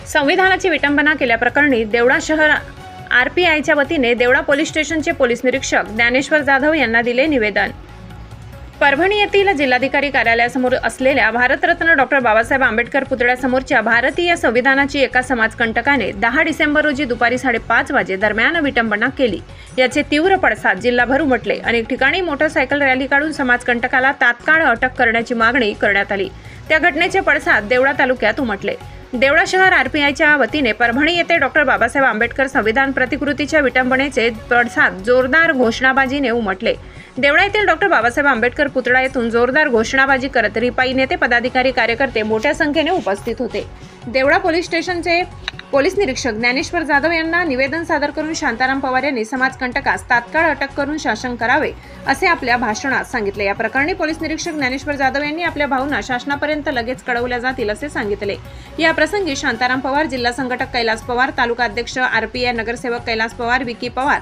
संविधानाची विटंबना केल्याप्रकरणी देवळा शहर आरपीआयच्या वतीने देवळा पोलीस स्टेशनचे पोलीस निरीक्षक ज्ञानेश्वर जाधव यांना दिले निवेदन। परभणी येथील जिल्हाधिकारी कार्यालयासमोर असलेल्या भारतरत्न डॉक्टर बाबासाहेब आंबेडकर पुतळ्यासमोरच्या भारतीय संविधानाची एका समाजकंटकाने 10 डिसेंबर रोजी दुपारी 5:30 वाजे दरम्यान विटंबना केली। याचे तीव्र पडसाद जिल्हाभर उमटले। अनेक ठिकाणी मोटरसायकल रॅली काढून समाजकंटकाला तात्काळ अटक करण्याची मागणी करण्यात आली। त्या घटनेचे पडसाद देवळा तालुक्यात उमटले। देवळा शहर आरपीआयच्या वतीने परभणी येथे डॉक्टर बाबासाहेब आंबेडकर संविधान प्रतिकृतीच्या विटंबनेचे पडसाद जोरदार घोषणाबाजीने उमटले। देवळा येथील डॉक्टर बाबासाहेब आंबेडकर पुतळा येथून जोरदार घोषणाबाजी करत रिपाई नेते, पदाधिकारी, कार्यकर्ते मोठ्या संख्येने उपस्थित होते। देवळा पोलीस स्टेशनचे पोलीस निरीक्षक ज्ञानेश्वर जाधव यांना निवेदन सादर करून शांताराम पवार यांनी समाजकंटकास तात्काळ अटक करून शासन करावे असे आपल्या भाषणात सांगितले। या प्रकरणी पोलीस निरीक्षक ज्ञानेश्वर जाधव यांनी आपल्या भावना शासनापर्यंत लगेच कळवल्या जातील असे सांगितले। या प्रसंगी शांताराम पवार, जिल्हा संघटक कैलास पवार, तालुका अध्यक्ष आरपीआय नगरसेवक कैलास पवार, विकी पवार,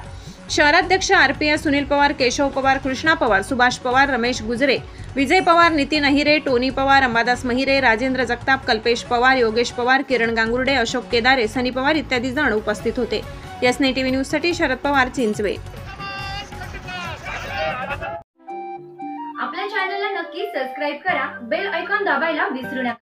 शहराध्यक्ष आरपीआय सुनील पवार, केशव पवार, कृष्णा पवार, सुभाष पवार, रमेश गुजरे, विजय पवार, नितीन अहिरे, टोनी पवार, अंबादास महिरे, राजेंद्र जगताप, कल्पेश पवार, योगेश पवार, किरण गांगुर्डे, अशोक केदारे, सनी पवार इत्यादी जण उपस्थित होते। यसने टीव्ही न्यूज साठी शरद पवार, चिंचवे। आपल्या चॅनलला नक्की सबस्क्राइब करा, बेल आयकॉन दाबायला विसरू नका।